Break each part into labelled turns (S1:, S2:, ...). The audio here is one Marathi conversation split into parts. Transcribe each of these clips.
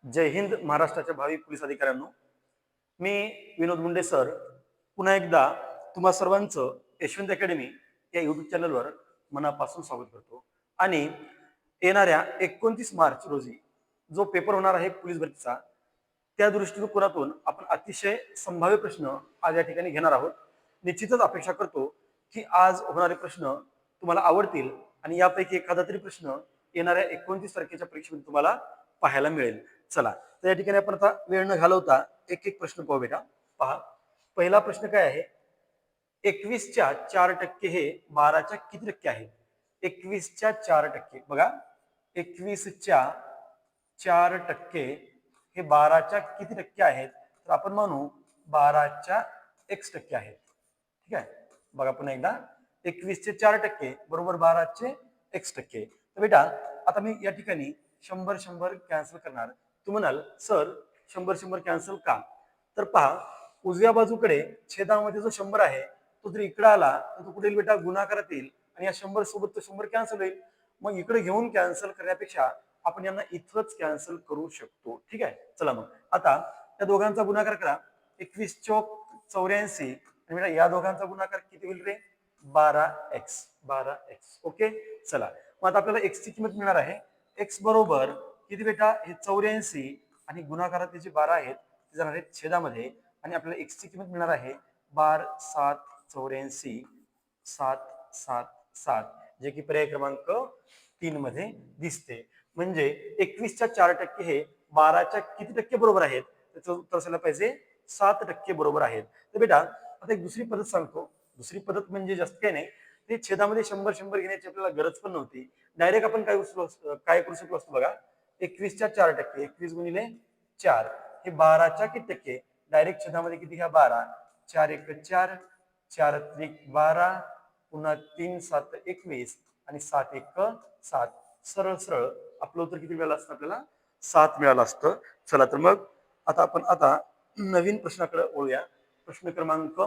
S1: जय हिंद महाराष्ट्राच्या भावी पोलीस अधिकाऱ्यांनो. मी विनोद मुंडे सर पुन्हा एकदा तुम्हा सर्वांचं यशवंत अकॅडमी या युट्यूब चॅनलवर मनापासून स्वागत करतो. आणि येणाऱ्या 29 मार्च रोजी जो पेपर होणार आहे पोलीस भरतीचा, त्या दृष्टिकोनातून आपण अतिशय संभाव्य प्रश्न आज या ठिकाणी घेणार आहोत. निश्चितच अपेक्षा करतो की आज होणारे प्रश्न तुम्हाला आवडतील आणि यापैकी एखादा तरी प्रश्न येणाऱ्या 29 तारखेच्या परीक्षेमध्ये तुम्हाला पाहायला मिळेल. चला, तर या ठिकाणी आपण आता वेळ न घालवता एक एक प्रश्न पाहू बेटा. पहा, पहिला प्रश्न काय आहे? 21च्या 4% हे 12च्या किती टक्के आहे? 21च्या 4% बघा, 21च्या 4% हे 12च्या किती टक्के आहेत? तर आपण म्हणू 12च्या x% आहेत. ठीक आहे, बघा पुन्हा एकदा, 21चे 4% बरोबर 12चे x%. तर बेटा आता मी या ठिकाणी 100 कॅन्सल करणार. तू म्हणाल सर 100 कॅन्सल का? तर पहा, उजव्या बाजूकडे छेदामध्ये जो 100 आहे तो जर इकडे आला तर तो कुठे येईल बेटा? गुणाकारात येईल आणि या 100 सोबत तो 100 कॅन्सल होईल. मग इकडे घेऊन कॅन्सल करण्यापेक्षा आपण यांना इथंच कॅन्सल करू शकतो. ठीक आहे, चला मग आता या दोघांचा गुणाकार करा. 21 चौक 84 आणि बेटा या दोघांचा गुणाकार किती होईल रे? 12x. ओके, चला मग आता आपल्याला x ची किंमत मिळणार आहे. x बरोबर किती बेटा? हे 84 आणि गुणाकारात जे 12 आहेत ते जाणार आहेत छेदामध्ये आणि आपल्याला x ची किंमत मिळणार आहे 12×7=84 777, जे की पर्याय क्रमांक 3 मध्ये दिसते. म्हणजे 21च्या 4% हे 12च्या किती टक्के बरोबर आहेत? त्याचं उत्तर असायला पाहिजे 7% बरोबर आहेत. तर बेटा आता एक दुसरी पद्धत सांगतो. दुसरी पद्धत म्हणजे जास्त काही नाही, ते छेदामध्ये 100 घेण्याची आपल्याला गरज पण नव्हती. डायरेक्ट आपण काय करू शकलो असतो बघा. 21च्या 4%, 21 गुणिले 4 हे 12च्या किती टक्के? डायरेक्ट छेदामध्ये किती घ्या? 12. 4×1=4, 4×3=12, पुन्हा 3×7=21 आणि 7×1=7. सरळ सरळ आपलं उत्तर किती मिळालं असतं? आपल्याला 7 मिळालं असतं. चला तर मग आता आपण नवीन प्रश्नाकडे वळूया. प्रश्न क्रमांक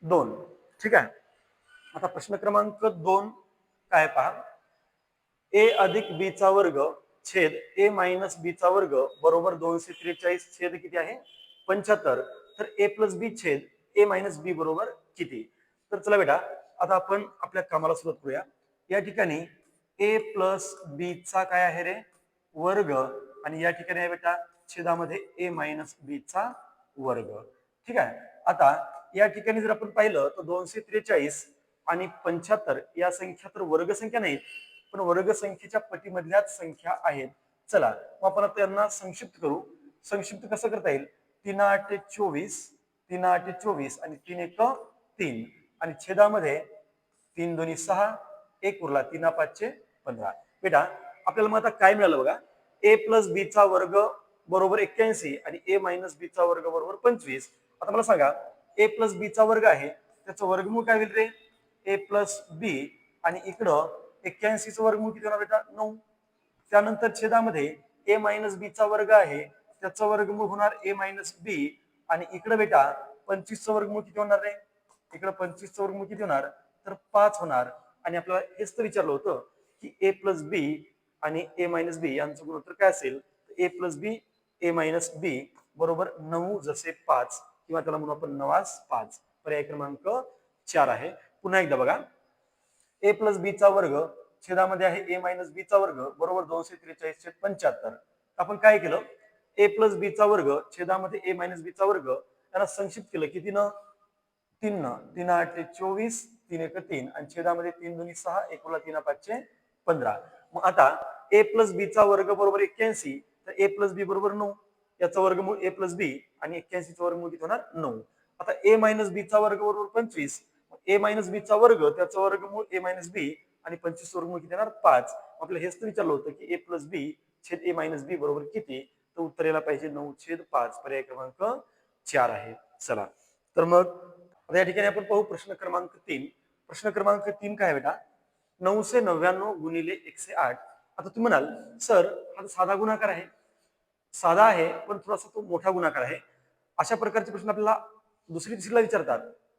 S1: 2. ठीक आहे, आता प्रश्न क्रमांक 2 काय पहा. a+b² छेद a-b² बरोबर 243 छेद किती आहे? 75. तर a+b छेद a-b बरोबर किती? तर चला बेटा आता आपण आपल्या कामाला सुरुवात करूया. या ठिकाणी a+b चा काय आहे रे? वर्ग आणि या ठिकाणी आहे बेटा छेदामध्ये a-b चा वर्ग. ठीक आहे, आता या ठिकाणी जर आपण पाहिलं तर 243 आणि 75 या संख्या तर वर्ग संख्या नाहीत, पण वर्ग संख्येच्या पटीमधल्याच संख्या आहेत. चला मग आपण आता यांना संक्षिप्त करू. संक्षिप्त कसं करता येईल? 3×8=24, 3×8=24 आणि 3×1=3 आणि छेदामध्ये 3×2=6, 1 उरला, 3×5=15. बेटा आपल्याला मग आता काय मिळालं बघा. a+b चा वर्ग बरोबर 81 आणि a-b चा वर्ग बरोबर 25. आता मला सांगा, a+b चा वर्ग आहे त्याचं वर्गमूळ काय होईल रे? a+b आणि इकडं 81 चं वर्गमूळ किती होणार बेटा? 9. त्यानंतर छेदामध्ये a-b चा वर्ग आहे त्याचं वर्गमूळ होणार a-b आणि इकडे बेटा 25 चं वर्गमूळ किती होणार रे? इकडे 25 चं वर्गमूळ किती होणार? तर 5 होणार. आणि आपल्याला हेच तर विचारलं होतं की a+b आणि a-b यांचं गुणोत्तर काय असेल? a+b a-b बरोबर 9 जसे 5 किंवा त्याला म्हणू आपण 9×5. पर्याय क्रमांक 4 आहे. पुन्हा एकदा बघा, a+b चा वर्ग छेदामध्ये आहे a-b चा वर्ग बरोबर 243/75. आपण काय केलं? a+b चा वर्ग छेदामध्ये a-b चा वर्ग त्यांना संक्षिप्त केलं. कितीनं? 3 3×8=24, 3×1=3 आणि छेदामध्ये 3×2=6, 1 उरला, 3×5=15. मग आता a+b चा वर्ग बरोबर 81, तर a+b बरोबर 9. याचा वर्गमूळ a+b आणि 81 चा वर्गमूळ किती होणार? 9. आता a-b चा वर्ग बरोबर 25. a-b चा वर्ग त्याचं वर्गमूळ a-b आणि 25 चं वर्गमूळ किती येणार? 5. आपल्याला हेच तर विचारलं होतं की a+b छेद a-b बरोबर किती? तर उत्तर यायला पाहिजे 9/5. पर्याय क्रमांक 4 आहे. चला तर मग आता या ठिकाणी आपण पाहू प्रश्न क्रमांक 3. प्रश्न क्रमांक 3 काय बेटा? 999 गुणिले 108. आता तुम्ही म्हणाल सर हा साधा गुणाकार आहे. साधा आहे पण थोडासा तो मोठा गुणाकार आहे. अशा प्रकारचे प्रश्न आपल्याला दुसरी तिसरीला विचारतात.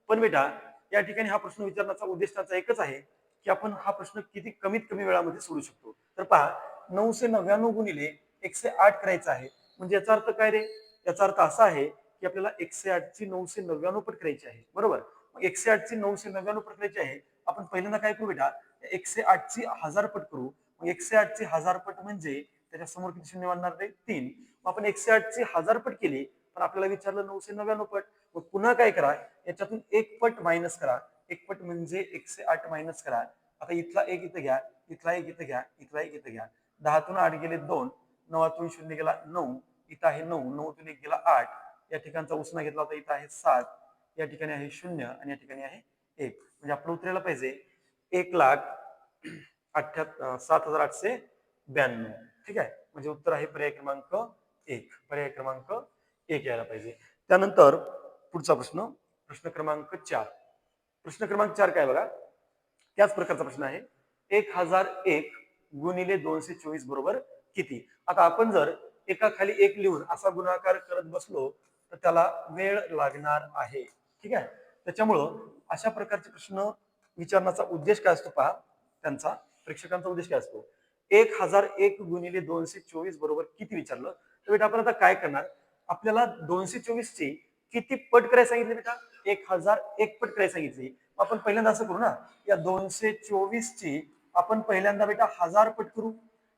S1: पण बेटा या ठिकाणी हा प्रश्न विचारण्याचा उद्देश त्याचा एकच आहे की आपण हा प्रश्न किती कमीत कमी वेळामध्ये सोडू शकतो. तर पहा, 999 गुणिले 108 करायचा आहे. म्हणजे याचा अर्थ काय रे? याचा अर्थ असा आहे की आपल्याला 108 ची 999 पट करायची आहे, बरोबर? मग 108 ची 999 पट करायची आहे. आपण पहिल्यांदा काय करू बेटा, 108 ची 1000 पट करू. मग 108 ची 1000 पट म्हणजे त्याच्या समोर किती शून्य वाढणार रे? 3. मग आपण 108 ची 1000 पट केली, पण आपल्याला विचारलं 999 पट. मग पुन्हा काय करा, याच्यातून एक पट मायनस करा. एक पट म्हणजे 108 मायनस करा. आता इथला एक इथं घ्या, इथला एक इथं घ्या, इथला एक इथं घ्या. 10तून 8 गेले 2, 9तून 0 गेला 9, इथं आहे 9, 9तून 1 गेला 8. या ठिकाणचा उसना घेतला होता, इथं आहे 7, या ठिकाणी आहे 0 आणि या ठिकाणी आहे 1. म्हणजे आपलं उत्तर यायला पाहिजे 1,78,7892. ठीक आहे, म्हणजे उत्तर आहे पर्याय क्रमांक 1. पर्याय क्रमांक 1 यायला पाहिजे. त्यानंतर पुढचा प्रश्न, प्रश्न क्रमांक 4. प्रश्न क्रमांक 4 काय बघा, त्याच प्रकारचा प्रश्न आहे. 1001 गुणिले 224 बरोबर किती? आता आपण जर एका खाली एक लिहून असा गुणाकार करत बसलो तर त्याला वेळ लागणार आहे. ठीक आहे, त्याच्यामुळं अशा प्रकारचे प्रश्न विचारण्याचा उद्देश काय असतो पहा, त्यांचा प्रेक्षकांचा उद्देश काय असतो. 1001 गुणिले 224 बरोबर किती विचारलं तर बेटा आपण आता काय करणार, आपल्याला 224 ची किती पट करायला सांगितले बेटा? 1001 पट करायला सांगितली. आपण पहिल्यांदा असं करू ना, या 224 ची आपण पहिल्यांदा बेटा 1000 पट करू.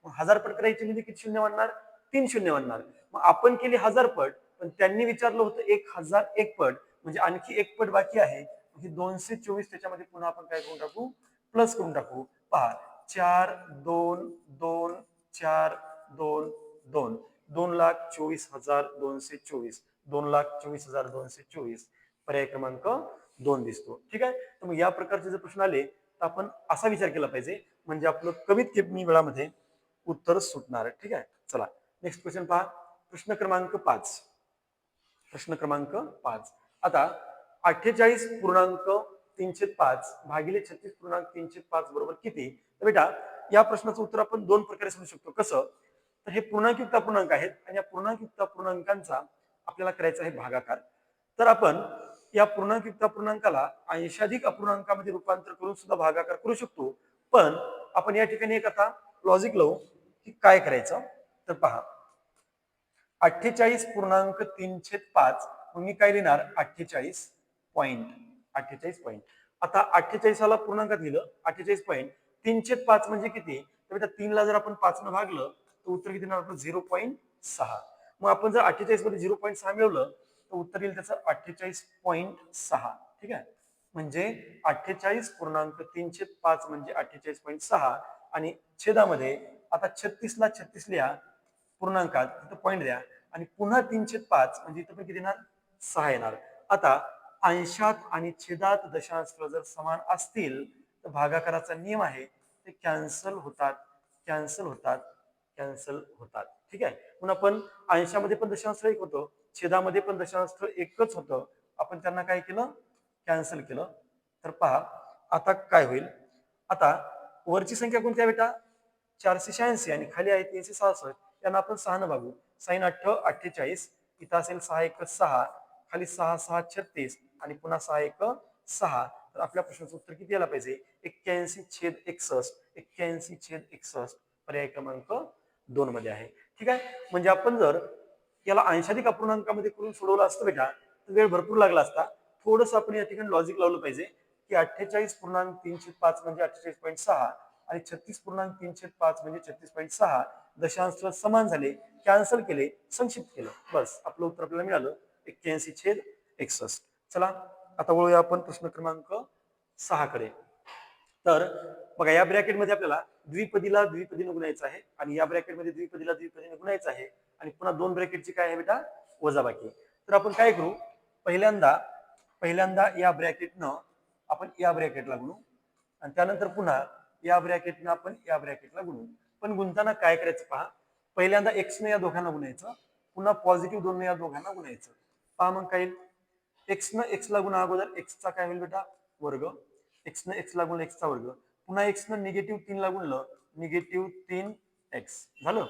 S1: 1000 पट करायची म्हणजे किती शून्य वाढणार? 3 शून्य वाढणार. मग आपण केली 1000 पट, पण त्यांनी विचारलं होतं 1001 पट, म्हणजे आणखी एक पट बाकी आहे. 224 त्याच्यामध्ये पुन्हा आपण काय करून टाकू, प्लस करून टाकू. पहा, 4 2 2 4 2 2 2,24,224, 2,24,224 पर्याय क्रमांक 2 दिसतो. ठीक आहे, तर मग या प्रकारचे जर प्रश्न आले तर आपण असा विचार केला पाहिजे, म्हणजे आपलं कमीत कमी वेळामध्ये उत्तर सुटणार. ठीक आहे, चला नेक्स्ट क्वेश्चन पहा. प्रश्न क्रमांक 5. प्रश्न क्रमांक 5. आता 48.305 भागिले 36.305 बरोबर किती? तर बेटा या प्रश्नाचं उत्तर आपण दोन प्रकारे समजू शकतो. कसं, तर हे पूर्णांकयुक्त अपूर्णांक आहेत आणि या पूर्णांकयुक्त अपूर्णांकांचा आपल्याला करायचा आहे भागाकार. तर आपण या पूर्णांकयुक्त अपूर्णांकाला अंशाधिक अपूर्णांकामध्ये रूपांतर करून सुद्धा भागाकार करू शकतो. पण आपण या ठिकाणी एक आता लॉजिक लावू की काय करायचं. तर पहा, 48.305 मग मी काय लिहिणार, 48 पॉईंट. 48 पॉईंट. आता 48 ला पूर्णांकात लिहिलं 48.305 म्हणजे किती, तर बेटा 3 ला जर आपण 5 न भागलं तर उत्तर किती येणार आपलं 0.6. मग आपण जर 48 मध्ये 0.6 मिळवलं तर उत्तर येईल त्याचं 48.6. ठीक आहे, म्हणजे 48.305 म्हणजे 48.6 आणि छेदामध्ये आता 36 ला 36 लिहा पूर्णांकात, तिथं पॉईंट द्या आणि पुन्हा 305 म्हणजे इथं पण किती येणार, 6 येणार. आता अंशात आणि छेदात दशांश जर समान असतील तर भागाकाराचा नियम आहे ते कॅन्सल होतात, कॅन्सल होतात, कॅन्सल होतात. ठीक आहे, म्हणून आपण अंशामध्ये पण दशांश एक होतं, छेदामध्ये पण दशांश एकच होतं, आपण त्यांना काय केलं, कॅन्सल केलं. तर पहा आता काय होईल. आता वरची संख्या कोणती आहे बेटा, 486 आणि खाली आहे 366. यांना आपण 6 न भागू. 6 8 48, इथं असेल 6 1 6, खाली 6 6 36 आणि पुन्हा 6 1 6. तर आपल्या प्रश्नाचं उत्तर किती यायला पाहिजे, 81/61. 81/61 पर्याय क्रमांक 2 मध्ये आहे. ठीक आहे, म्हणजे आपण जर याला अंशाधिक अपूर्णांकामध्ये करून सोडवलं असतं बेटा तर वेळ भरपूर लागला असता. थोडंसं आपण या ठिकाणी लॉजिक लावलं पाहिजे की 48.305 म्हणजे 48.6 आणि 36.305 म्हणजे 36.6 दशांश समान झाले, कॅन्सल केले, संक्षिप्त केलं, बस आपलं उत्तर आपल्याला मिळालं 81/61. चला आता वळूया आपण प्रश्न क्रमांक 6 कडे. तर बघा, या ब्रॅकेटमध्ये आपल्याला द्विपदीला द्विपदीने गुणायचं आहे आणि या ब्रॅकेटमध्ये द्विपदीला द्विपदीने गुणायचं आहे आणि पुन्हा दोन ब्रॅकेटची काय आहे बेटा, वजाबाकी. तर आपण काय करू, पहिल्यांदा पहिल्यांदा या ब्रॅकेटनं आपण या ब्रॅकेटला गुणू आणि त्यानंतर पुन्हा या ब्रॅकेटनं आपण या ब्रॅकेटला गुणू. पण गुणताना काय करायचं पहा, पहिल्यांदा x ने या दोघांना गुणायचं, पुन्हा पॉझिटिव्ह 2 ने या दोघांना गुणायचं. पहा मग काय येईल, x न x ला गुणा अगोदर x चा काय होईल बेटा, वर्ग. x न x ला गुणलं x चा वर्ग, पुन्हा x न निगेटिव्ह 3 ला गुणलं निगेटिव्ह 3x झालं.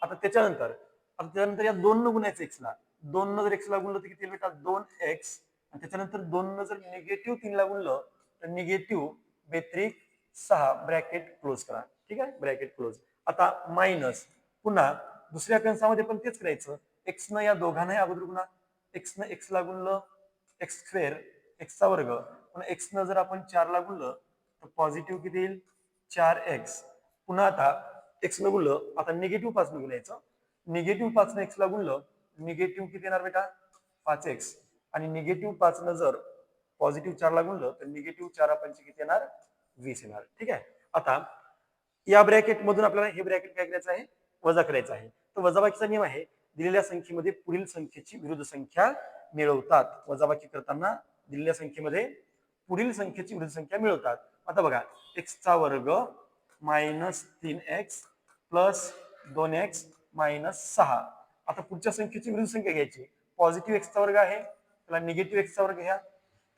S1: आता त्याच्यानंतर या 2 न गुणायचं x ला, 2 न जर x ला गुणलं तर किती येईल बेटा, 2x. आणि त्याच्यानंतर 2 न जर निगेटिव्ह 3 ला गुणलं तर निगेटिव्ह बेत्रिक 6 ब्रॅकेट क्लोज करा. ठीक आहे, ब्रॅकेट क्लोज. आता मायनस, पुन्हा दुसऱ्या कंसामध्ये पण तेच करायचं, एक्स न या दोघांनाही अगोदर गुणा, एक्स न एक्स ला गुणलं एक्स स्क्वेअर एक्सचा वर्ग, पण एक्स न जर आपण 4 ला गुणलं तर पॉझिटिव्ह किती येईल 4x. पुन्हा आता एक्स न गुणलं, आता निगेटिव्ह 5 न गुणायचं, निगेटिव्ह 5 न एक्स ला गुणलं निगेटिव्ह किती येणार बेटा 5x, आणि निगेटिव्ह 5 न जर पॉझिटिव्ह 4 ला गुणलं तर निगेटिव्ह 4 आपण किती येणार 20 येणार. ठीक आहे. आता या ब्रॅकेट मधून आपल्याला हे ब्रॅकेट काय करायचं आहे वजा करायचं आहे. तर वजाबाकीचा नियम आहे दिलेल्या संख्येमध्ये पुढील संख्येची विरुद्ध संख्या मिळवतात. वजाबाकी करताना दिलेल्या संख्येमध्ये पुढील संख्येची विरुद्ध संख्या मिळवतात. आता बघा एक्सचा वर्ग -3x प्लस 2x मायनस 6. आता पुढच्या संख्येची विरुद्ध संख्या घ्यायची. पॉझिटिव्ह एक्सचा वर्ग आहे त्याला निगेटिव्ह एक्सचा वर्ग घ्या.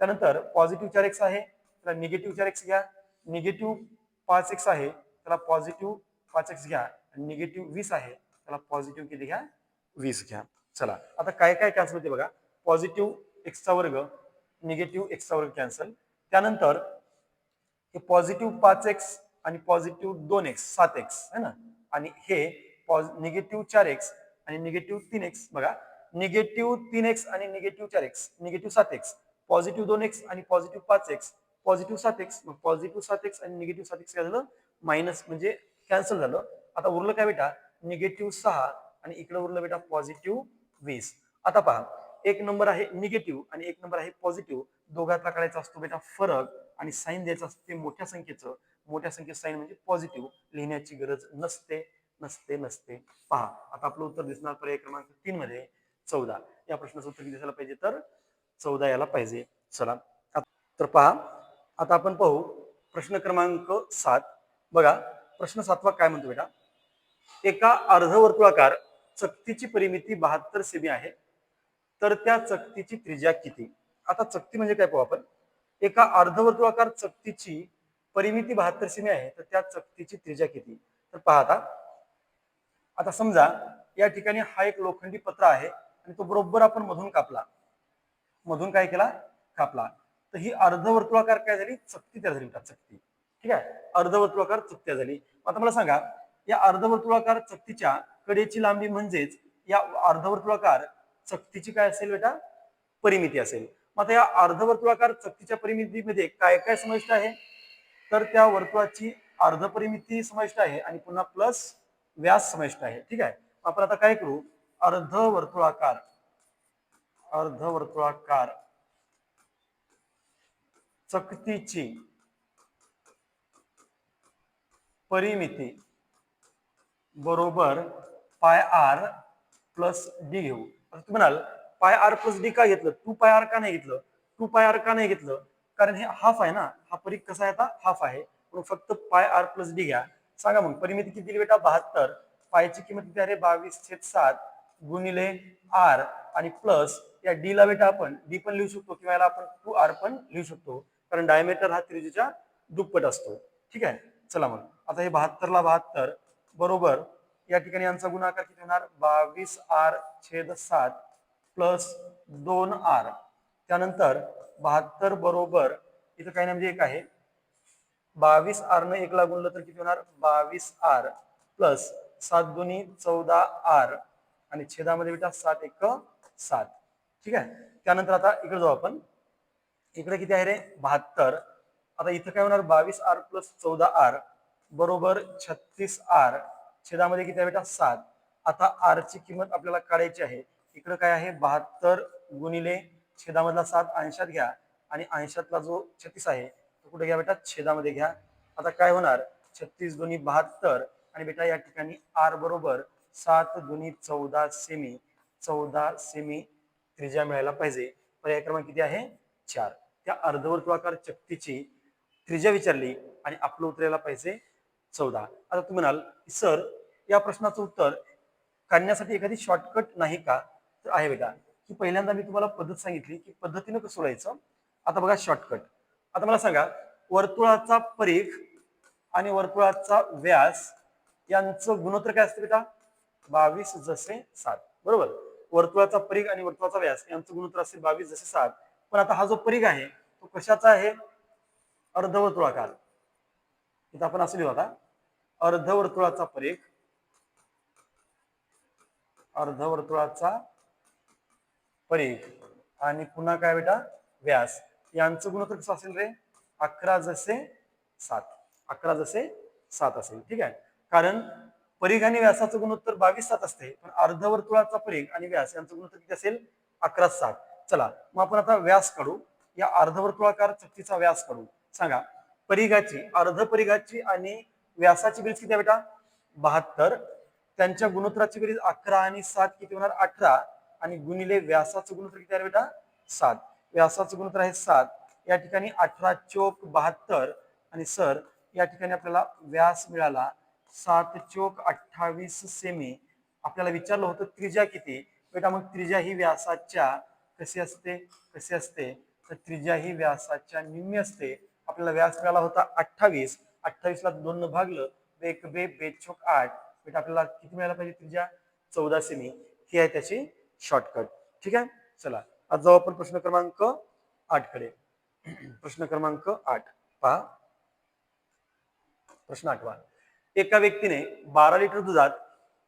S1: त्यानंतर पॉझिटिव्ह 4x आहे त्याला निगेटिव्ह 4x घ्या. निगेटिव्ह 5x आहे त्याला पॉझिटिव्ह 5x घ्या. आणि निगेटिव्ह 20 आहे त्याला पॉझिटिव्ह किती घ्या 20 घ्या. चला आता काय काय कॅन्सल होते बघा. पॉझिटिव्ह एक्सचा वर्ग निगेटिव्ह एक्सचा वर्ग कॅन्सल. त्यानंतर हे पॉझिटिव्ह 5x आणि पॉझिटिव्ह 2x 7x है ना, आणि हे निगेटिव्ह 4x आणि निगेटिव्ह 3x. बघा निगेटिव्ह 3x आणि negative 4x negative 7x, positive 2x आणि पॉझिटिव्ह 5x पॉझिटिव्ह 7x. मग पॉझिटिव्ह 7x आणि निगेटिव्ह 7x काय झालं मायनस म्हणजे कॅन्सल झालं. आता उरलं काय बेटा निगेटिव्ह 6 आणि इकडे उरलं बेटा पॉझिटिव्ह 20. आता पहा एक नंबर आहे निगेटिव्ह आणि एक नंबर आहे पॉझिटिव्ह, दोघातला काढायचा असतो बेटा फरक आणि साईन द्यायचं असते मोठ्या संख्येचं. मोठ्या संख्येचं साईन म्हणजे पॉझिटिव्ह, लिहिण्याची गरज नसते नसते नसते. पहा आता आपलं उत्तर दिसणार पर्याय क्रमांक 3 मध्ये 14. या प्रश्नाचं उत्तर किती दिसायला पाहिजे तर 14 याला पाहिजे. चला तर पहा आता आपण पाहू प्रश्न क्रमांक 7. बघा प्रश्न 7वा काय म्हणतो बेटा. एका अर्धवर्तुळाकार चकतीची परिमिती 72 सेमी आहे तर त्या चकतीची त्रिज्या किती. आता चकती म्हणजे काय पाहू आपण. एका अर्धवर्तुळाकार चकतीची परिमिती 72 सेमी आहे तर त्या चकतीची त्रिज्या किती. तर पहा आता समजा या ठिकाणी हा एक लोखंडी पत्रा आहे आणि तो बरोबर आपण मधून कापला, मधून काय केला कापला, तर ही अर्धवर्तुळाकार काय झाली चकती तयार झाली चकती. ठीक आहे अर्धवर्तुळाकार चकती तयार झाली. आता मला सांगा या अर्धवर्तुळाकार चकतीच्या कडेची लांबी म्हणजेच या अर्धवर्तुळाकार चकतीची काय असेल बेटा परिमिती असेल. मग आता या अर्धवर्तुळाकार चकतीच्या परिमितीमध्ये काय काय समाविष्ट आहे तर त्या वर्तुळाची अर्धपरिमिती समाविष्ट आहे आणि पुन्हा प्लस व्यास समाविष्ट आहे. ठीक आहे आपण आता काय करू अर्धवर्तुळाकार चकतीची परिमिती बरोबर पाय आर प्लस डी घेऊ. तुम्ही म्हणाल पाय आर प्लस डी का घेतलं, 2 पाय आर का नाही घेतलं. 2 पाय आर का नाही घेतलं कारण हे हाफ आहे ना, हा परिघ कसा आहे आता हाफ आहे म्हणून फक्त पाय आर प्लस डी घ्या. सांगा मग परिमिती किती दिली बेटा 72. पायची किंमत किती आहे 22/7 गुणिले आर आणि प्लस या डी ला बेटा आपण डी पण लिहू शकतो किंवा याला आपण 2r पण लिहू शकतो कारण डायमीटर हा त्रिज्येच्या दुप्पट असतो. ठीक आहे चला मग आता हे 72 ला 72 बरोबर या ठिकाणी यांचा गुणाकार किती होणार 22r/7 प्लस 2r. त्यानंतर 72 बरोबर इथं काही नाही म्हणजे एक आहे 22r न 1 ला गुणलं तर किती होणार 22r प्लस 7 दुनी 14r आणि छेदामध्ये बेटा 7 1 7. ठीक आहे त्यानंतर आता इकडे जाऊ आपण. इकडे किती आहे रे 72. आता इथं काय होणार 22r प्लस 14r बरोबर 36r छेदामध्ये किती आहे बेटा 7. आता r ची किंमत आपल्याला काढायची आहे. इकडे काय आहे 72 गुणिले छेदामधला 7 अंशात घ्या आणि अंशातला जो 36 आहे तो कुठे घ्या बेटा छेदामध्ये घ्या. आता काय होणार 36 दुनी 72 आणि बेटा या ठिकाणी r बरोबर 7 दुनी 14 सेमी 14 सेमी त्रिज्या मिळायला पाहिजे. पर्याय क्रमांक किती आहे 4. त्या अर्धवर्तुळाकार चकतीची त्रिज्या विचारली आणि आपलं उत्तर यायला पाहिजे 14. आता तुम्ही म्हणाल सर या प्रश्नाचं उत्तर काढण्यासाठी एखादी शॉर्टकट नाही का. तर आहे बेटा की पहिल्यांदा मी तुम्हाला पद्धत सांगितली की पद्धतीनं कसं सोडायचं. आता बघा शॉर्टकट. आता मला सांगा वर्तुळाचा परिघ आणि वर्तुळाचा व्यास यांचं गुणोत्तर काय असतं बेटा 22/7 बरोबर. वर्तुळाचा परिघ आणि वर्तुळाचा व्यास यांचं गुणोत्तर असते 22/7. पण आता हा जो परिघ आहे तो कशाचा आहे अर्धवर्तुळाकार. इथं आपण असं लिहू आता अर्धवर्तुळाचा परिघ अर्धवर्तुळाचा परिघ आणि पुन्हा काय बेटा व्यास यांचं गुणोत्तर कसं असेल रे 11:7 11:7 असेल. ठीक आहे, कारण परिघ आणि व्यासाचं गुणोत्तर 22:7 असते, पण अर्धवर्तुळाचा परिघ आणि व्यास यांचं गुणोत्तर किती असेल 11:7. चला मग आपण आता व्यास काढू, या अर्धवर्तुळाकार चकतीचा व्यास काढू. सांगा परिघाची अर्धपरिघाची आणि व्यासाची बेरीज किती आहे बेटा 72. त्यांच्या गुणोत्तराची बेरीज 11 आणि 7 किती होणार 18 आणि गुणिले व्यासाचं गुणोत्तर किती आहे बेटा 7. व्यासाचं गुणोत्तर आहे 7. या ठिकाणी 18 चोक 72 आणि सर या ठिकाणी आपल्याला व्यास मिळाला 7 चोक 28 सेमी. आपल्याला विचारलं होतं त्रिज्या किती बेटा, मग त्रिज्या ही व्यासाच्या कशी असते तर त्रिज्या ही व्यासाच्या निम्मी असते. आपल्याला व्यास मिळाला होता 28. 28 ला 2 न भागलं बेक बे बेचोक 8 बेटा आपल्याला किती मिळायला पाहिजे त्रिज्या 14 सेमी. ही आहे त्याची शॉर्टकट. ठीक आहे, चला आज जाऊ आपण प्रश्न क्रमांक 8 कडे. प्रश्न क्रमांक 8 पहा. प्रश्न 8वा. एका व्यक्तीने 12 लिटर दुधात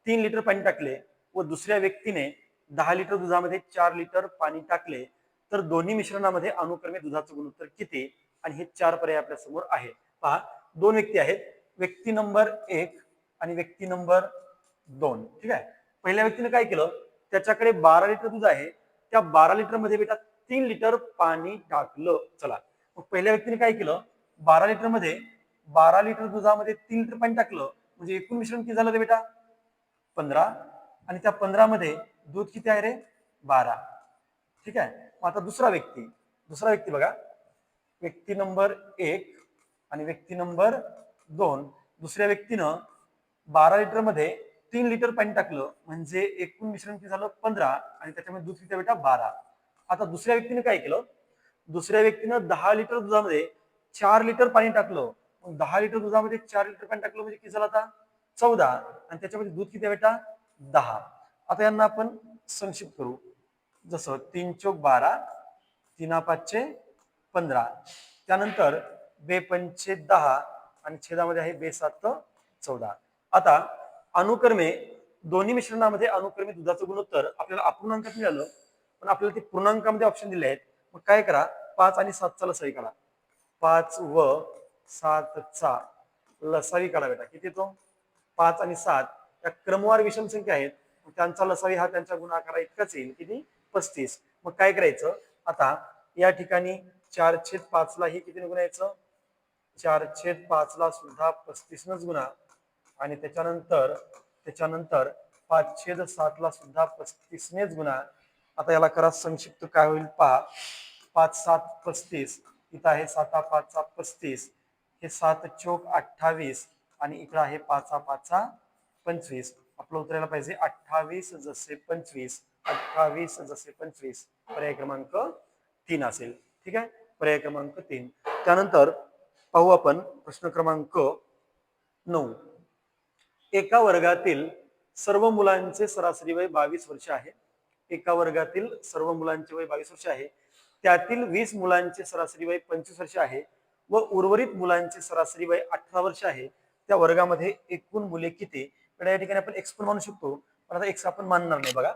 S1: 3 लिटर पाणी टाकले व दुसऱ्या व्यक्तीने 10 लिटर दुधामध्ये 4 लिटर पाणी टाकले तर दोन्ही मिश्रणामध्ये अनुक्रमे दुधाचं गुणोत्तर किती, आणि हे 4 पर्याय आपल्या समोर आहे. पहा, 2 व्यक्ती आहेत, व्यक्ती नंबर 1 आणि व्यक्ती नंबर 2. ठीक आहे, पहिल्या व्यक्तीने काय केलं, त्याच्याकडे 12 लिटर दूध आहे, त्या 12 लिटर मध्ये बेटा 3 लिटर पाणी टाकलं. चला मग पहिल्या व्यक्तीने काय केलं, 12 लिटर मध्ये 12 लिटर दुधामध्ये 3 लिटर पाणी टाकलं, म्हणजे एकूण मिश्रण किती झालं रे बेटा 15, आणि त्या 15 मध्ये दूध किती आहे रे 12. ठीक आहे, मग आता दुसरा व्यक्ती बघा, व्यक्ती नंबर 1 आणि व्यक्ती नंबर 2. दुसऱ्या व्यक्तीनं 12 लिटर मध्ये 3 लिटर पाणी टाकलं, म्हणजे एकूण मिश्रण किती झालं 15 आणि त्याच्यामध्ये दूध किती बेटा 12. आता दुसऱ्या व्यक्तीने काय केलं, दुसऱ्या व्यक्तीनं 10 लिटर दुधामध्ये 4 लिटर पाणी टाकलं, मग 10 लिटर दुधामध्ये 4 लिटर पाणी टाकलं म्हणजे किती झालं आता 14 आणि त्याच्यामध्ये दूध किती बेटा 10. आता यांना आपण संक्षिप्त करू, जसं 3 चोक 12 3 5 15, त्यानंतर 2 पंचे 10 आणि छेदामध्ये आहे 2 7 14. आता अनुक्रमे दोन्ही मिश्रणामध्ये अनुक्रमे दुधाचं गुणोत्तर आपल्याला अपूर्णांकात मिळालं, पण आपल्याला ते पूर्णांकामध्ये ऑप्शन दिले आहेत. मग काय करा, 5 आणि 7 चा लसावी काढा. 5 व 7 चा लसावी काढा बेटा. किती येतो 5 आणि 7 या क्रमवार विषम संख्या आहेत, त्यांचा लसावी हा त्यांच्या गुणाकारा इतकाच येईल, किती 35. मग काय करायचं, आता या ठिकाणी 4/5 ला हे किती गुणायचं 4/5 ला सुद्धा 35 नच गुणा, आणि त्याच्यानंतर 5/7 ला सुद्धा 35 नेच गुणा. आता याला करा संक्षिप्त, काय होईल पहा. 5 7 35, इथं आहे 7 5 35, हे 7 चोक 28 आणि इकडं आहे 5 5 25. आपलं उत्तर यायला पाहिजे 28 जसे 25. 28 जसे 25 पर्याय क्रमांक 3 असेल. ठीक आहे, पर्याय क्रमांक 3. त्यानंतर पाहू आपण प्रश्न क्रमांक 9. एका वर्गातील सर्व मुलांचे सरासरी वय 22 वर्ष आहे. एका वर्गातील सर्व मुलांचे वय 22 वर्ष आहे, त्यातील 20 मुलांचे सरासरी वय 25 वर्ष आहे व उर्वरित मुलांचे सरासरी वय 18 वर्ष आहे. त्या वर्गामध्ये एकूण मुले किती. या ठिकाणी आपण एक्स पण मानू शकतो, पण आता एक्स आपण मानणार नाही. बघा,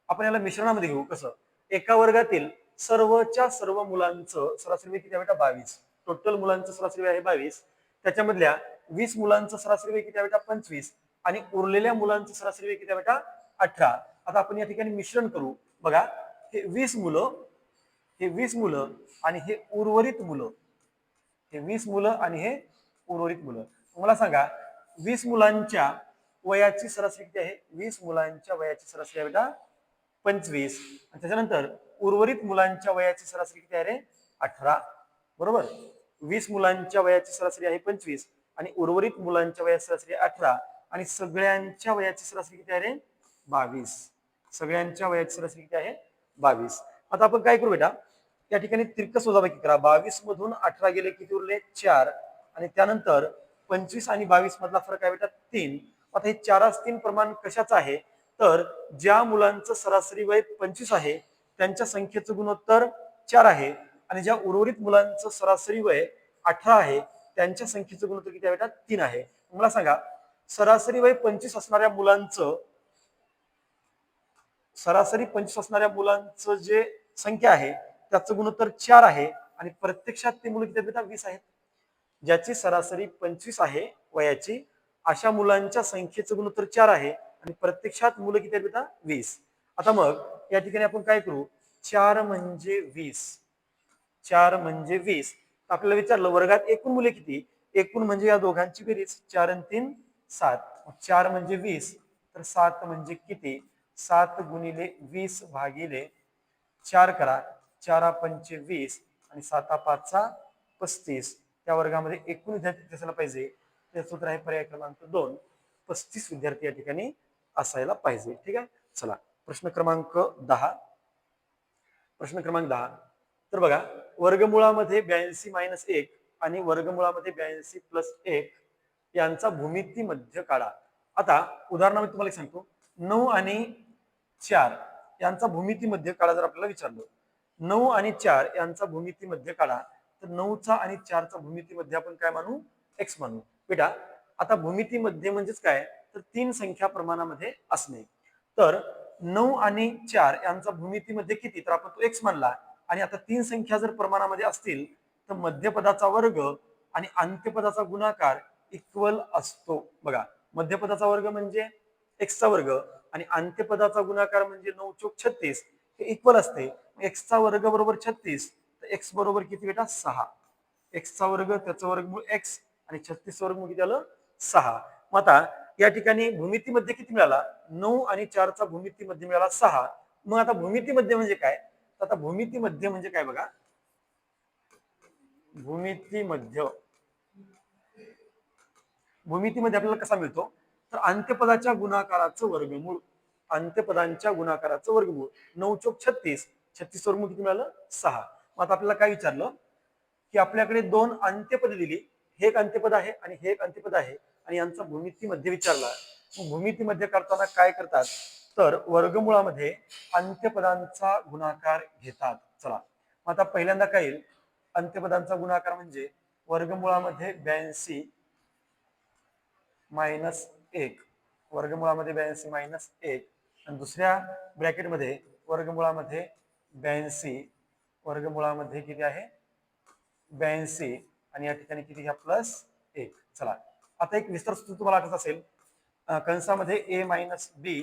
S1: आपण याला मिश्रणामध्ये घेऊ. कसं, एका वर्गातील सर्वच्या सर्व मुलांचं सरासरी वय किती आहे बेटा 22. टोटल मुलांचं सरासरी वय आहे 22, त्याच्यामधल्या 20 मुलांचं सरासरी वय किती आहे बेटा 25 आणि उरलेल्या मुलांचं सरासरी वय किती आहे बेटा 18. आता आपण या ठिकाणी मिश्रण करू. बघा, हे 20 मुलं आणि हे उर्वरित मुलं, हे 20 मुलं आणि हे उर्वरित मुलं. मला सांगा 20 मुलांच्या वयाची सरासरी किती आहे. 20 मुलांच्या वयाची सरासरी आहे बेटा 25 आणि त्याच्यानंतर उर्वरित मुलांच्या वयाची सरासरी किती आहे रे 18. बरोबर, 20 मुलांच्या वयाची सरासरी आहे 25 आणि उर्वरित मुलांच्या वयाची सरासरी 18 आणि सगळ्यांच्या वयाची सरासरी किती आहे रे 22. सगळ्यांच्या वयाची सरासरी किती आहे 22. आता आपण काय करू बेटा, या ठिकाणी तिरकस वजाबाकी करा. 22 मधून 18 गेले किती उरले 4 आणि त्यानंतर 25 आणि 22 मधला फरक आहे बेटा 3. आता हे 4-3 प्रमाण कशाचं आहे, तर ज्या मुलांचं सरासरी वय 25 आहे त्यांच्या संख्येचं गुणोत्तर 4 आहे आणि ज्या उर्वरित मुलांचं सरासरी वय 18 आहे त्यांच्या संख्येचं गुणोत्तर किती आहे बेटा 3 आहे. मला सांगा, सरासरी वय 25 असणाऱ्या मुलांचं सरासरी 25 असणाऱ्या मुलांचं जे संख्या आहे त्याचं गुणोत्तर 4 आहे आणि प्रत्यक्षात ते मुलं किती बेटा 20 आहेत. ज्याची सरासरी 25 आहे वयाची अशा मुलांच्या संख्येचं गुणोत्तर 4 आहे आणि प्रत्यक्षात मुलं किती आहेत बेटा 20. आता मग या ठिकाणी आपण काय करू, 4 म्हणजे 20, 4 म्हणजे 20. आपल्याला विचारलं वर्गात एकूण मुले किती, एकूण म्हणजे या दोघांची बेरीज 4 आणि 3 7. 4 म्हणजे 20 तर 7 म्हणजे किती, 7 गुणिले 20 भागिले 4 करा, 4 पंचे 20 आणि 7 5 35. त्या वर्गामध्ये एकूण विद्यार्थी असायला पाहिजे, ते सूत्र आहे पर्याय क्रमांक 2, 35 विद्यार्थी या ठिकाणी असायला पाहिजे. ठीक आहे, चला प्रश्न क्रमांक 10. प्रश्न क्रमांक 10 तर बघा, वर्गमुळामध्ये 82-1 आणि वर्गमुळामध्ये 82+1 यांचा भूमिती मध्य काढा. आता उदाहरण मी तुम्हाला सांगतो, 9 आणि 4 यांचा भूमिती मध्य काढा. जर आपल्याला विचारलं 9 आणि 4 यांचा भूमिती मध्य काढा, तर 9चा आणि 4चा भूमिती मध्य आपण काय मानू, x मानू. बेटा आता भूमिती मध्य म्हणजेच काय, तर 3 संख्या प्रमाणामध्ये असणे. तर 9 आणि 4 यांचा भूमितीमध्ये किती, तर आपण तो x मानला. आणि आता 3 संख्या जर प्रमाणामध्ये असतील तर मध्यपदाचा वर्ग आणि अंत्यपदाचा गुणाकार इक्वल असतो. बघा, मध्यपदाचा वर्ग म्हणजे x चा वर्ग आणि अंत्यपदाचा गुणाकार म्हणजे 9 चोक 36 हे इक्वल असते. x चा वर्ग बरोबर 36 तर x बरोबर किती बेटा 6. x चा वर्ग त्याचं वर्गमूळ x आणि 36 वर्गमूळ किती आलं 6. मग आता या ठिकाणी भूमितीमध्ये किती मिळाला, 9 आणि 4चा भूमितीमध्ये मिळाला 6. मग आता भूमितीमध्ये म्हणजे काय, तर आता भूमितीमध्ये म्हणजे काय बघा, भूमितीमध्ये आपल्याला कसा मिळतो, तर अंत्यपदाच्या गुणाकाराचं वर्गमूळ, अंत्यपदांच्या गुणाकाराचं वर्गमूळ. 9 चोक 36, 36 वर्गमूळ किती मिळालं 6. मग आता आपल्याला काय विचारलं की आपल्याकडे 2 अंत्यपद दिली, हे एक अंत्यपद आहे आणि हे एक अंत्यपद आहे आणि यांचा भूमितीमध्ये विचारला. भूमितीमध्ये करताना काय करतात, तर वर्गमुळामध्ये अंत्यपदांचा गुणाकार घेतात. चला मग आता पहिल्यांदा काय येईल, अंत्यपदांचा गुणाकार म्हणजे वर्गमुळामध्ये 82 - 1, वर्गमुळामध्ये 82 - 1 आणि दुसऱ्या ब्रॅकेटमध्ये वर्गमुळामध्ये 82, वर्गमुळामध्ये किती आहे 82 आणि या ठिकाणी किती घ्या +1. चला आता एक विस्तार सूत्र तुम्हाला आठवत असेल, कंसामध्ये a - b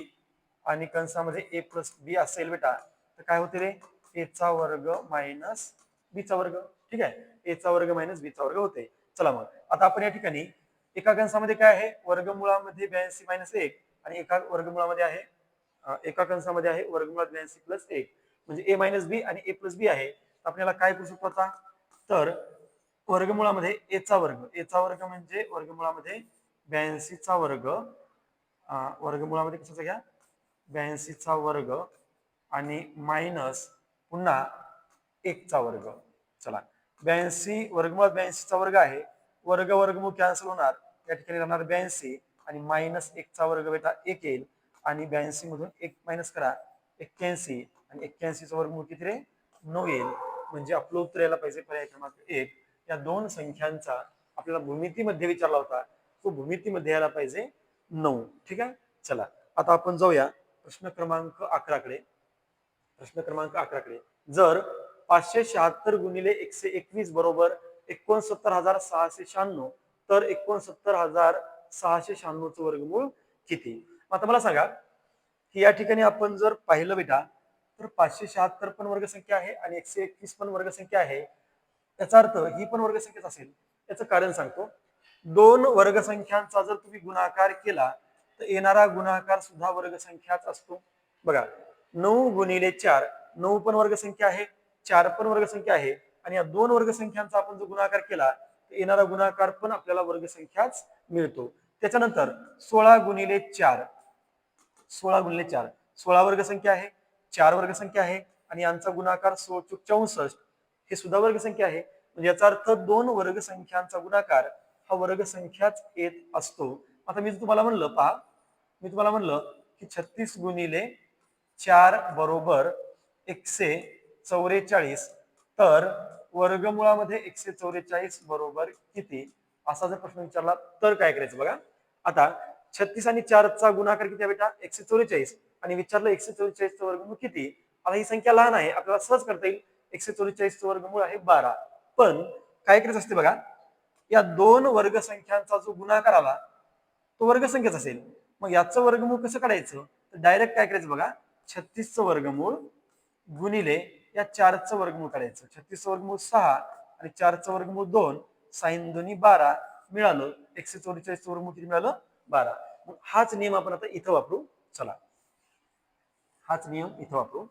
S1: आणि कंसामध्ये a+b असेल बेटा, तर काय होते रे, a चा वर्ग मायनस b चा वर्ग. ठीक आहे, a चा वर्ग मायनस b चा वर्ग होते. चला मग आता आपण या ठिकाणी एका कंसामध्ये काय आहे, वर्गमुळामध्ये 82 - 1 आणि एका वर्गमुळामध्ये आहे एका कंसामध्ये आहे वर्गमुळात 82+1 म्हणजे a - b आणि a+b आहे. आपल्याला काय करू शकतो आता, तर वर्गमुळामध्ये a चा वर्ग म्हणजे वर्गमुळामध्ये 82 चा वर्ग, वर्गमुळामध्ये कशाचा घ्या 82 चा वर्ग आणि मायनस पुन्हा 1 चा वर्ग. चला 82 वर्गमुळात 82 चा वर्ग आहे, वर्गमूळ कॅन्सल होणार, या ठिकाणी राहणार 82 आणि मायनस 1 चा वर्ग बेटा 1 येईल आणि 82 मधून 1 मायनस करा 81 आणि 81 चा वर्गमूळ किती रे 9 येईल. म्हणजे आपलं उत्तर यायला पाहिजे पर्याय क्रमांक 1. या दोन संख्यांचा आपल्याला भूमितीमध्ये विचारला होता, तो भूमितीमध्ये यायला पाहिजे 9. ठीक आहे, चला आता आपण जाऊया प्रश्न क्रमांक 11 कडे. प्रश्न क्रमांक 11 कडे, जर 576 गुणिले 121 बरोबर 69,696 तर 69,696 चं वर्गमूळ किती. आता मला सांगा की या ठिकाणी आपण जर पाहिलं बेटा, तर 576 पण वर्गसंख्या आहे आणि 121 पण वर्गसंख्या आहे. याचा अर्थ ही पण वर्गसंख्याच असेल. याचं कारण सांगतो, दोन वर्गसंख्यांचा जर तुम्ही गुणाकार केला तर येणारा गुणाकार सुद्धा वर्गसंख्याच असतो. बघा 9 गुणिले 4, 9 पण वर्गसंख्या आहे, 4 पण वर्गसंख्या आहे आणि या दोन वर्गसंख्यांचा आपण जर गुणाकार केला तर येणारा गुणाकार पण आपल्याला वर्गसंख्याच मिळतो. त्याच्यानंतर 16 गुणिले 4, 16 गुणिले 4, 16 वर्गसंख्या आहे, 4 वर्गसंख्या आहे आणि यांचा गुणाकार 16 चूक 64 हे सुद्धा वर्गसंख्या आहे. म्हणजे याचा अर्थ दोन वर्गसंख्यांचा गुणाकार हा वर्गसंख्याच येत असतो. आता मी तुम्हाला म्हणलं पहा, मी तुम्हाला म्हणलं की 36 गुणिले 4 बरोबर 144 तर वर्गमुळामध्ये 144 बरोबर किती, असा जर प्रश्न विचारला तर काय करायचं बघा. आता 36 आणि 4 चा गुणाकार किती आहे बेटा 144 आणि विचारलं 144चं वर्गमूळ किती. आता ही संख्या लहान आहे, आपल्याला सहज करता येईल. 144चं वर्गमूळ आहे 12. पण काय करायचं असते बघा, या दोन वर्गसंख्यांचा जो गुणाकार आला तो वर्गसंख्याच असेल. मग याचं वर्गमूळ कसं काढायचं, तर डायरेक्ट काय करायचं बघा, 36चं वर्गमूळ गुणिले या 4चं वर्गमूळ काढायचं. 36चं वर्गमूळ 6 आणि 4चं वर्गमूळ 2, साइन दोन्ही 12 मिळालं. 144चं वर्गमूळ किती मिळालं, 12. मग हाच नियम आपण आता इथं वापरू. चला, हाच नियम इथं वापरू.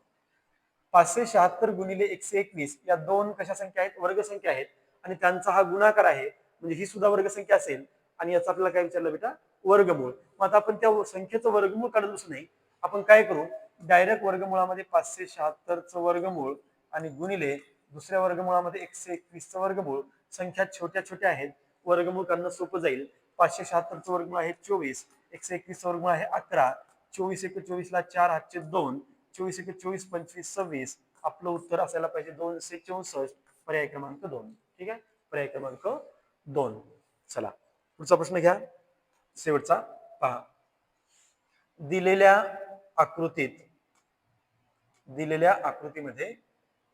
S1: 576 गुणिले 121 या दोन कशा संख्या आहेत, वर्गसंख्या आहेत, आणि त्यांचा हा गुणाकार आहे, म्हणजे ही सुद्धा वर्गसंख्या असेल. आणि याचा आपल्याला काय विचारलं बेटा, वर्गमूळ. मग आता आपण त्या संख्येचं वर्गमूळ काढतच नाही, आपण काय करू, डायरेक्ट वर्गमुळामध्ये 576चं वर्गमूळ आणि गुणिले दुसऱ्या वर्गमुळामध्ये 121चं वर्गमूळ. संख्या छोट्या छोट्या आहेत, वर्गमूळ करणं सोपं जाईल. 576चं वर्गमूळ आहे 24, 121चं वर्गमूळ आहे 11. 24 × 24 4 हातचे 2, 24 × 24 25 26. आपलं उत्तर असायला पाहिजे 264. पर्याय क्रमांक 2. ठीक आहे, पर्याय क्रमांक 2. चला पुढचा प्रश्न घ्या, शेवटचा पहा. दिलेल्या आकृतीमध्ये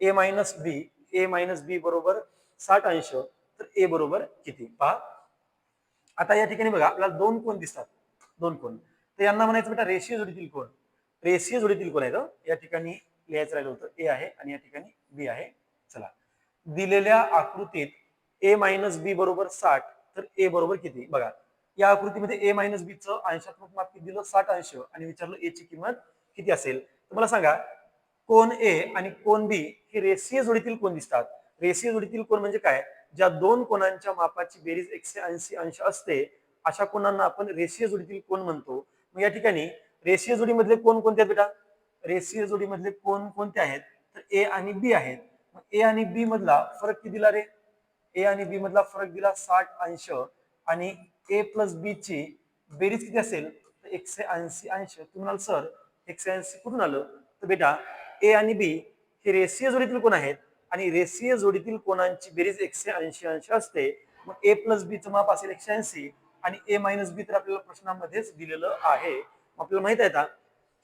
S1: a मायनस बी बरोबर 60 अंश, तर a बरोबर किती पहा. आता या ठिकाणी बघा, आपल्याला दोन कोण दिसतात, दोन कोण. तर यांना म्हणायचं बेटा रेषीय जोडीतील कोण. रेषीय जोडीतील कोण आहे तर या ठिकाणी लिहायचं राहिलं होतं, ए आहे आणि या ठिकाणी बी आहे. चला, दिलेल्या आकृतीत a मायनस बी बरोबर 60, तर a बरोबर किती बघा. या आकृतीमध्ये a मायनस बी चं अंशात्मक माप किती दिलं, 60 अंश, आणि विचारलं a ची किंमत किती असेल. तर मला सांगा, कोण ए आणि कोण बी हे रेषीय जोडीतील कोण दिसतात. रेषीय जोडीतील कोण म्हणजे काय, ज्या दोन कोणांच्या मापाची बेरीज 180 अंश असते, अशा कोणांना आपण रेषीय जोडीतील कोण म्हणतो. मग या ठिकाणी रेषीय जोडीमधले कोण कोणते आहेत बेटा, रेषीय जोडीमधले कोण कोणते आहेत, तर ए आणि बी आहेत. मग ए आणि बी मधला फरक किती दिला रे, ए आणि बी मधला फरक दिला 60 अंश, आणि ए प्लस बी ची बेरीज किती असेल, तर 180 अंश. तुम्ही म्हणाल सर 180 कुठून आलं, तर बेटा ए आणि बी हे रेषीय जोडीतील कोण आहेत, आणि रेषीय जोडीतील कोणांची बेरीज 180 अंश असते. मग ए प्लस बी चं माप असेल 180, आणि ए मायनस बी तर आपल्याला प्रश्नामध्येच दिलेलं आहे. आपल्याला माहित आहे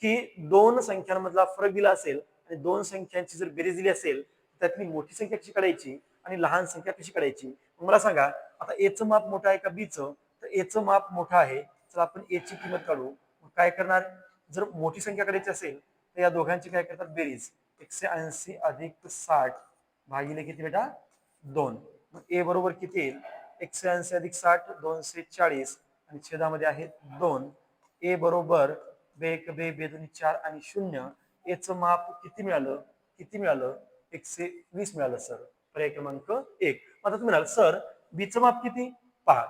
S1: की दोन संख्यांमधला फरक दिला असेल आणि दोन संख्यांची जर बेरीज दिली असेल, त्यातली मोठी संख्या कशी काढायची आणि लहान संख्या कशी काढायची. मला सांगा, आता ए चं माप मोठं आहे का बी चं, तर ए चं माप मोठं आहे, तर आपण ए ची किंमत काढू. काय करणार, जर मोठी संख्या काढायची असेल तर या दोघांची काय करतात बेरीज, 180 अधिक 60 भागिले किती बेटा 2. मग ए बरोबर किती येईल, 180 अधिक 60 240, आणि छेदामध्ये आहे 2. ए बरोबर बे एक बे बे दोन्ही 4 आणि 0. ए चं माप किती मिळालं, 120 मिळालं सर. पर्याय क्रमांक 1. आता तुम्ही म्हणाल सर बी चं माप किती, पहा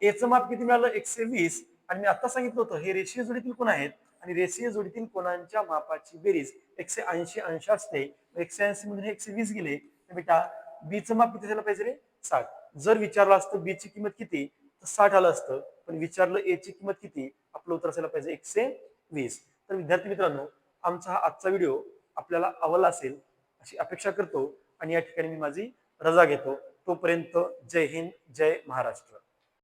S1: ए चं माप किती मिळालं 120, आणि मी आता सांगितलं होतं हे रेषीय जोडीतील कोण आहेत, आणि रेषीय जोडीतील कोणांच्या मापाची बेरीज 180 अंश असते. 180 मधून 120 गेले तर बेटा बी चं माप किती झालं पाहिजे रे, 60. जर विचारलं असतं बी ची किंमत किती, तर 60 आलं असतं, पण विचारलं ए ची किंमत किती, आपलं उत्तर असायला पाहिजे 120. तर विद्यार्थी मित्रांनो, आमचा हा आजचा व्हिडिओ आपल्याला आवडला असेल अशी अपेक्षा करतो, आणि या ठिकाणी मी माझी रजा घेतो. तोपर्यंत जय हिंद, जय महाराष्ट्र.